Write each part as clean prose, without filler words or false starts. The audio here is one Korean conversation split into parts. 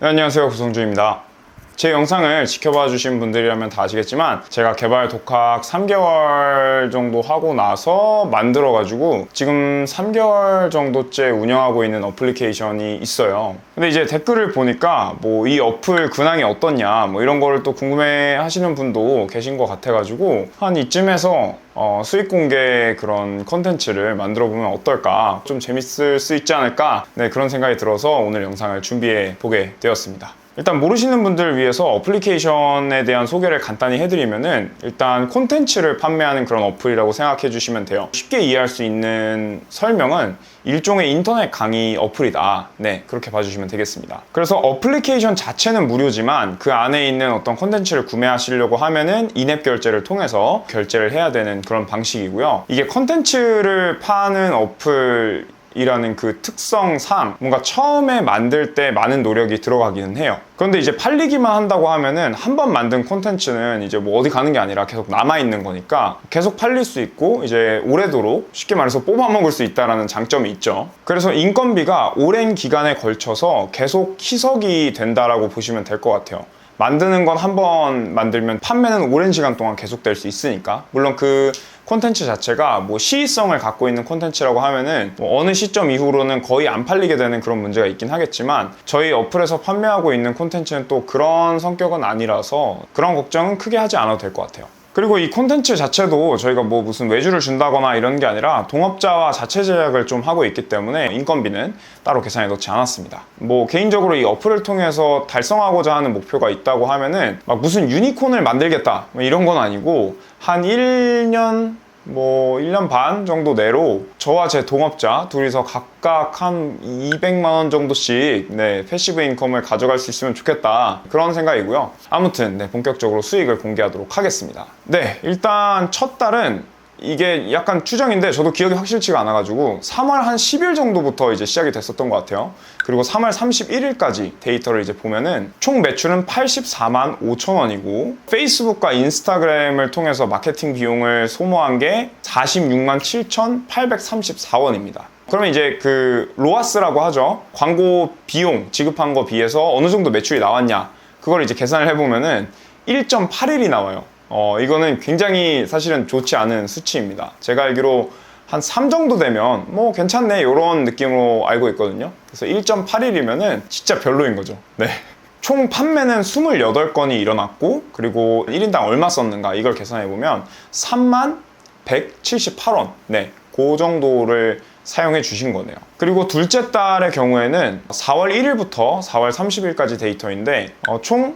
네, 안녕하세요, 구성주입니다. 제 영상을 지켜봐 주신 분들이라면 다 아시겠지만 제가 개발 독학 3개월 정도 하고 나서 만들어가지고 지금 3개월 정도째 운영하고 있는 어플리케이션이 있어요. 근데 이제 댓글을 보니까 뭐 이 어플 근황이 어떻냐 뭐 이런 거를 또 궁금해 하시는 분도 계신 것 같아가지고 한 이쯤에서 수익 공개 그런 컨텐츠를 만들어 보면 어떨까, 좀 재밌을 수 있지 않을까, 네, 그런 생각이 들어서 오늘 영상을 준비해 보게 되었습니다. 일단 모르시는 분들을 위해서 어플리케이션에 대한 소개를 간단히 해드리면은, 일단 콘텐츠를 판매하는 그런 어플이라고 생각해 주시면 돼요. 쉽게 이해할 수 있는 설명은 일종의 인터넷 강의 어플이다, 네, 그렇게 봐주시면 되겠습니다. 그래서 어플리케이션 자체는 무료지만 그 안에 있는 어떤 콘텐츠를 구매하시려고 하면은 인앱 결제를 통해서 결제를 해야 되는 그런 방식이고요. 이게 콘텐츠를 파는 어플 이라는 그 특성상 뭔가 처음에 만들 때 많은 노력이 들어가기는 해요. 그런데 이제 팔리기만 한다고 하면은 한 번 만든 콘텐츠는 이제 뭐 어디 가는 게 아니라 계속 남아있는 거니까 계속 팔릴 수 있고 이제 오래도록, 쉽게 말해서 뽑아먹을 수 있다는 장점이 있죠. 그래서 인건비가 오랜 기간에 걸쳐서 계속 희석이 된다라고 보시면 될 것 같아요. 만드는 건 한 번 만들면 판매는 오랜 시간 동안 계속될 수 있으니까. 물론 그 콘텐츠 자체가 뭐 시의성을 갖고 있는 콘텐츠라고 하면은 뭐 어느 시점 이후로는 거의 안 팔리게 되는 그런 문제가 있긴 하겠지만, 저희 어플에서 판매하고 있는 콘텐츠는 또 그런 성격은 아니라서 그런 걱정은 크게 하지 않아도 될 것 같아요. 그리고 이 콘텐츠 자체도 저희가 뭐 무슨 외주를 준다거나 이런 게 아니라 동업자와 자체 제작을 좀 하고 있기 때문에 인건비는 따로 계산해 놓지 않았습니다. 뭐 개인적으로 이 어플을 통해서 달성하고자 하는 목표가 있다고 하면은 막 무슨 유니콘을 만들겠다 뭐 이런 건 아니고, 한 1년 반 정도 내로 저와 제 동업자 둘이서 각각 한 200만 원 정도씩, 네, 패시브 인컴을 가져갈 수 있으면 좋겠다, 그런 생각이고요. 아무튼 네, 본격적으로 수익을 공개하도록 하겠습니다. 네, 일단 첫 달은 이게 약간 추정인데 저도 기억이 확실치가 않아가지고 3월 한 10일 정도부터 이제 시작이 됐었던 것 같아요. 그리고 3월 31일까지 데이터를 이제 보면은 총 매출은 84만 5천 원이고 페이스북과 인스타그램을 통해서 마케팅 비용을 소모한 게 46만 7,834원입니다. 그러면 이제 그 로아스라고 하죠. 광고 비용 지급한 거 비해서 어느 정도 매출이 나왔냐, 그걸 이제 계산을 해보면은 1.81이 나와요. 이거는 굉장히 사실은 좋지 않은 수치입니다. 제가 알기로 한 3 정도 되면 뭐 괜찮네 이런 느낌으로 알고 있거든요. 그래서 1.81이면은 진짜 별로인 거죠. 네. 총 판매는 28건이 일어났고, 그리고 1인당 얼마 썼는가 이걸 계산해보면 3만 178원, 네, 그 정도를 사용해 주신 거네요. 그리고 둘째 달의 경우에는 4월 1일부터 4월 30일까지 데이터인데 총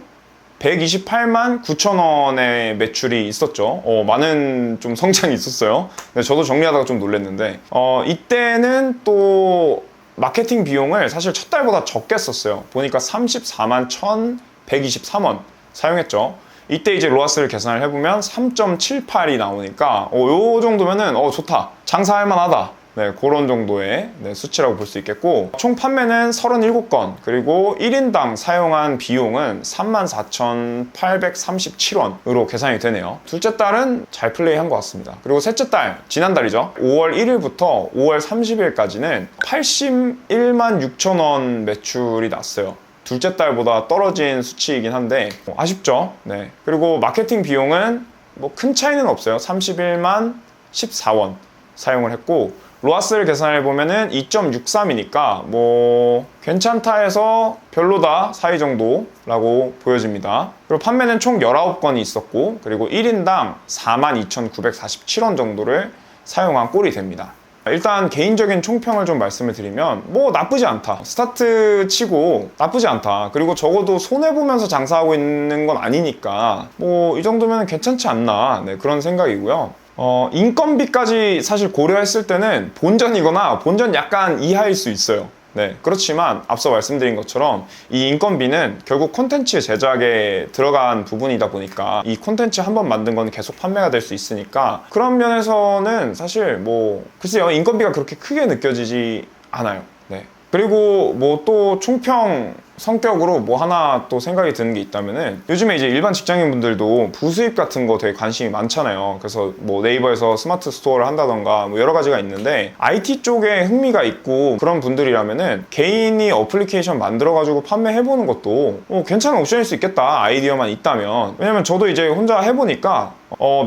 128만 9천 원의 매출이 있었죠. 많은 좀 성장이 있었어요. 근데 저도 정리하다가 좀 놀랐는데 이때는 또 마케팅 비용을 사실 첫 달보다 적게 썼어요. 보니까 34만 1,123원 사용했죠. 이때 이제 로아스를 계산을 해보면 3.78이 나오니까 요 정도면은 좋다, 장사할 만하다, 네, 그런 정도의 수치라고 볼 수 있겠고, 총 판매는 37건, 그리고 1인당 사용한 비용은 34,837원으로 계산이 되네요. 둘째 달은 잘 플레이한 것 같습니다. 그리고 셋째 달, 지난달이죠. 5월 1일부터 5월 30일까지는 81만 6천 원 매출이 났어요. 둘째 달보다 떨어진 수치이긴 한데 아쉽죠. 네. 그리고 마케팅 비용은 뭐 큰 차이는 없어요. 31만 14원 사용을 했고, 로아스를 계산해 보면은 2.63이니까 뭐 괜찮다 해서 별로다 사이 정도라고 보여집니다. 그리고 판매는 총 19건이 있었고, 그리고 1인당 42,947원 정도를 사용한 꼴이 됩니다. 일단 개인적인 총평을 좀 말씀을 드리면 뭐 나쁘지 않다, 스타트 치고 나쁘지 않다, 그리고 적어도 손해보면서 장사하고 있는 건 아니니까 뭐 이 정도면 괜찮지 않나, 네, 그런 생각이고요. 인건비까지 사실 고려했을 때는 본전이거나 본전 약간 이하일 수 있어요. 네, 그렇지만 앞서 말씀드린 것처럼 이 인건비는 결국 콘텐츠 제작에 들어간 부분이다 보니까 이 콘텐츠 한번 만든 건 계속 판매가 될 수 있으니까 그런 면에서는 사실 뭐 글쎄요, 인건비가 그렇게 크게 느껴지지 않아요. 네. 그리고 뭐 또 총평 성격으로 뭐 하나 또 생각이 드는 게 있다면은, 요즘에 이제 일반 직장인분들도 부수입 같은 거 되게 관심이 많잖아요. 그래서 뭐 네이버에서 스마트 스토어를 한다던가 뭐 여러 가지가 있는데, IT 쪽에 흥미가 있고 그런 분들이라면은 개인이 어플리케이션 만들어가지고 판매해보는 것도 괜찮은 옵션일 수 있겠다, 아이디어만 있다면. 왜냐면 저도 이제 혼자 해보니까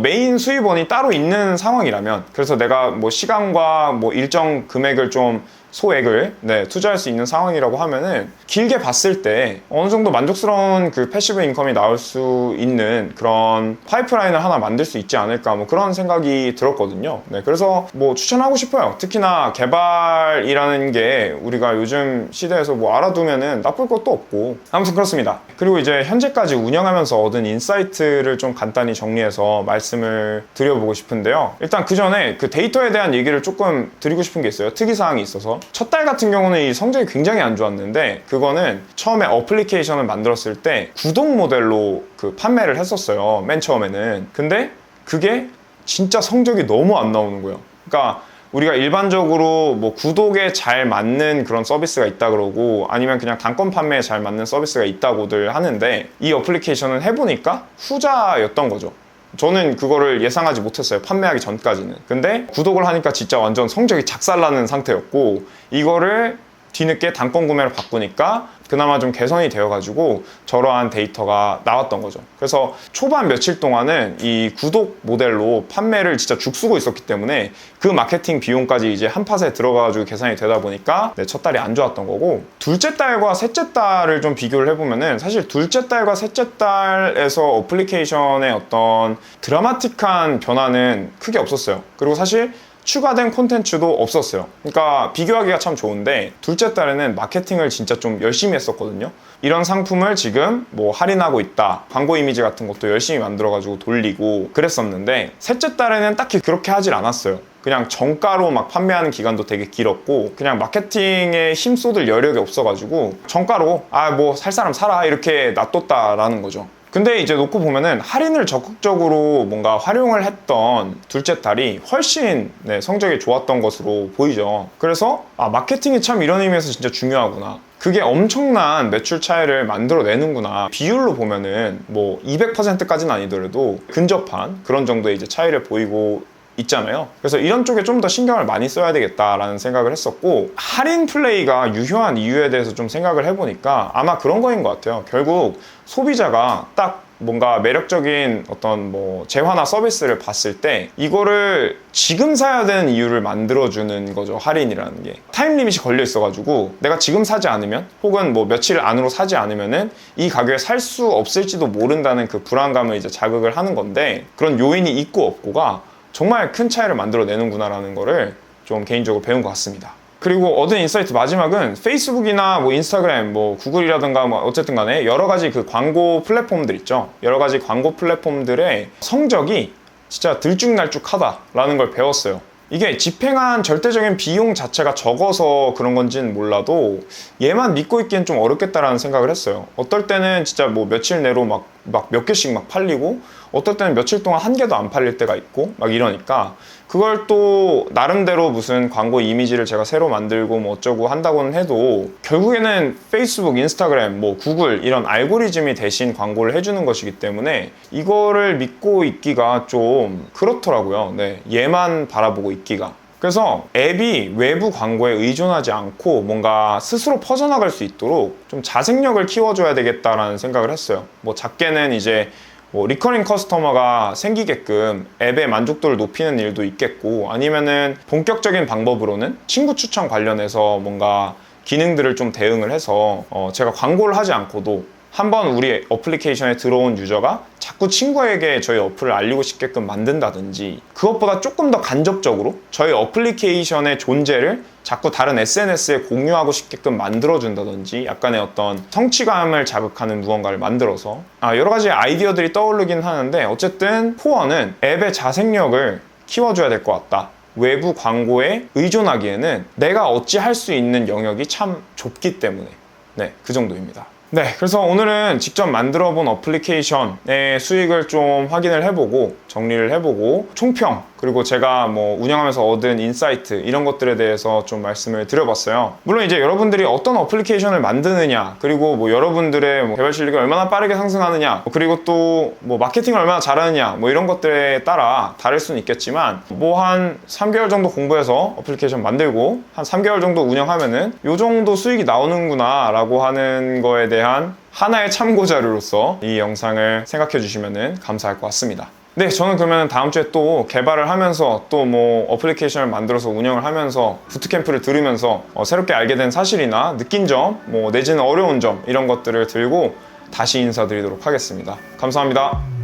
메인 수입원이 따로 있는 상황이라면, 그래서 내가 뭐 시간과 뭐 일정 금액을 좀 소액을 투자할 수 있는 상황이라고 하면은, 길게 봤을 때 어느 정도 만족스러운 그 패시브 인컴이 나올 수 있는 그런 파이프라인을 하나 만들 수 있지 않을까, 뭐 그런 생각이 들었거든요. 그래서 뭐 추천하고 싶어요. 특히나 개발이라는 게 우리가 요즘 시대에서 뭐 알아두면은 나쁠 것도 없고. 아무튼 그렇습니다. 그리고 이제 현재까지 운영하면서 얻은 인사이트를 좀 간단히 정리해서 말씀을 드려보고 싶은데요. 일단 그 전에 그 데이터에 대한 얘기를 조금 드리고 싶은 게 있어요. 특이사항이 있어서. 첫 달 같은 경우는 이 성적이 굉장히 안 좋았는데, 그거는 처음에 어플리케이션을 만들었을 때 구독 모델로 그 판매를 했었어요, 맨 처음에는. 근데 그게 진짜 성적이 너무 안 나오는 거예요. 그러니까 우리가 일반적으로 뭐 구독에 잘 맞는 그런 서비스가 있다 그러고, 아니면 그냥 단건 판매에 잘 맞는 서비스가 있다고들 하는데, 이 어플리케이션은 해보니까 후자였던 거죠. 저는 그거를 예상하지 못했어요, 판매하기 전까지는. 근데 구독을 하니까 진짜 완전 성적이 작살나는 상태였고, 이거를 뒤늦게 단건 구매로 바꾸니까 그나마 좀 개선이 되어가지고 저러한 데이터가 나왔던 거죠. 그래서 초반 며칠 동안은 이 구독 모델로 판매를 진짜 죽쓰고 있었기 때문에 그 마케팅 비용까지 이제 한 팟에 들어가가지고 계산이 되다 보니까 첫 달이 안 좋았던 거고, 둘째 달과 셋째 달을 좀 비교를 해보면은, 사실 둘째 달과 셋째 달에서 어플리케이션의 어떤 드라마틱한 변화는 크게 없었어요. 그리고 사실 추가된 콘텐츠도 없었어요. 그러니까 비교하기가 참 좋은데, 둘째 달에는 마케팅을 진짜 좀 열심히 했었거든요. 이런 상품을 지금 뭐 할인하고 있다, 광고 이미지 같은 것도 열심히 만들어가지고 돌리고 그랬었는데, 셋째 달에는 딱히 그렇게 하질 않았어요. 그냥 정가로 막 판매하는 기간도 되게 길었고, 그냥 마케팅에 힘 쏟을 여력이 없어가지고 정가로 뭐 살 사람 사라 이렇게 놔뒀다라는 거죠. 근데 이제 놓고 보면은 할인을 적극적으로 뭔가 활용을 했던 둘째 달이 훨씬 성적이 좋았던 것으로 보이죠. 그래서 마케팅이 참 이런 의미에서 진짜 중요하구나, 그게 엄청난 매출 차이를 만들어내는구나. 비율로 보면은 뭐 200%까지는 아니더라도 근접한 그런 정도의 이제 차이를 보이고 있잖아요. 그래서 이런 쪽에 좀 더 신경을 많이 써야 되겠다라는 생각을 했었고, 할인 플레이가 유효한 이유에 대해서 좀 생각을 해보니까 아마 그런 거인 것 같아요. 결국 소비자가 딱 뭔가 매력적인 어떤 뭐 재화나 서비스를 봤을 때 이거를 지금 사야 되는 이유를 만들어주는 거죠, 할인이라는 게. 타임 리밋이 걸려 있어가지고 내가 지금 사지 않으면, 혹은 뭐 며칠 안으로 사지 않으면은 이 가격에 살 수 없을지도 모른다는 그 불안감을 이제 자극을 하는 건데, 그런 요인이 있고 없고가 정말 큰 차이를 만들어내는구나라는 거를 좀 개인적으로 배운 것 같습니다. 그리고 얻은 인사이트 마지막은, 페이스북이나 뭐 인스타그램, 뭐 구글이라든가 뭐 어쨌든 간에 여러 가지 그 광고 플랫폼들 있죠. 여러 가지 광고 플랫폼들의 성적이 진짜 들쭉날쭉하다라는 걸 배웠어요. 이게 집행한 절대적인 비용 자체가 적어서 그런 건지는 몰라도 얘만 믿고 있기엔 좀 어렵겠다라는 생각을 했어요. 어떨 때는 진짜 뭐 며칠 내로 막 몇 개씩 막 팔리고, 어떨 때는 며칠 동안 한 개도 안 팔릴 때가 있고 막 이러니까, 그걸 또 나름대로 무슨 광고 이미지를 제가 새로 만들고 뭐 어쩌고 한다고는 해도 결국에는 페이스북, 인스타그램, 뭐 구글 이런 알고리즘이 대신 광고를 해주는 것이기 때문에 이거를 믿고 있기가 좀 그렇더라고요. 얘만 바라보고 있기가. 그래서 앱이 외부 광고에 의존하지 않고 뭔가 스스로 퍼져나갈 수 있도록 좀 자생력을 키워줘야 되겠다라는 생각을 했어요. 뭐 작게는 이제 뭐 리커링 커스터머가 생기게끔 앱의 만족도를 높이는 일도 있겠고, 아니면은 본격적인 방법으로는 친구 추천 관련해서 뭔가 기능들을 좀 대응을 해서 제가 광고를 하지 않고도 한번 우리 어플리케이션에 들어온 유저가 자꾸 친구에게 저희 어플을 알리고 싶게끔 만든다든지, 그것보다 조금 더 간접적으로 저희 어플리케이션의 존재를 자꾸 다른 SNS에 공유하고 싶게끔 만들어준다든지, 약간의 어떤 성취감을 자극하는 무언가를 만들어서 여러 가지 아이디어들이 떠오르긴 하는데, 어쨌든 코어는 앱의 자생력을 키워줘야 될 것 같다. 외부 광고에 의존하기에는 내가 어찌 할 수 있는 영역이 참 좁기 때문에 그 정도입니다. 네, 그래서 오늘은 직접 만들어 본 어플리케이션의 수익을 좀 확인을 해보고 정리를 해보고 총평, 그리고 제가 뭐 운영하면서 얻은 인사이트 이런 것들에 대해서 좀 말씀을 드려봤어요. 물론 이제 여러분들이 어떤 어플리케이션을 만드느냐, 그리고 뭐 여러분들의 뭐 개발 실력이 얼마나 빠르게 상승하느냐, 그리고 또 뭐 마케팅을 얼마나 잘하느냐, 뭐 이런 것들에 따라 다를 수는 있겠지만 뭐 한 3개월 정도 공부해서 어플리케이션 만들고 한 3개월 정도 운영하면은 요 정도 수익이 나오는구나 라고 하는 거에 대한 하나의 참고 자료로서 이 영상을 생각해 주시면 감사할 것 같습니다. 네, 저는 그러면 다음 주에 또 개발을 하면서 또 뭐 어플리케이션을 만들어서 운영을 하면서 부트캠프를 들으면서 새롭게 알게 된 사실이나 느낀 점, 뭐 내지는 어려운 점 이런 것들을 들고 다시 인사드리도록 하겠습니다. 감사합니다.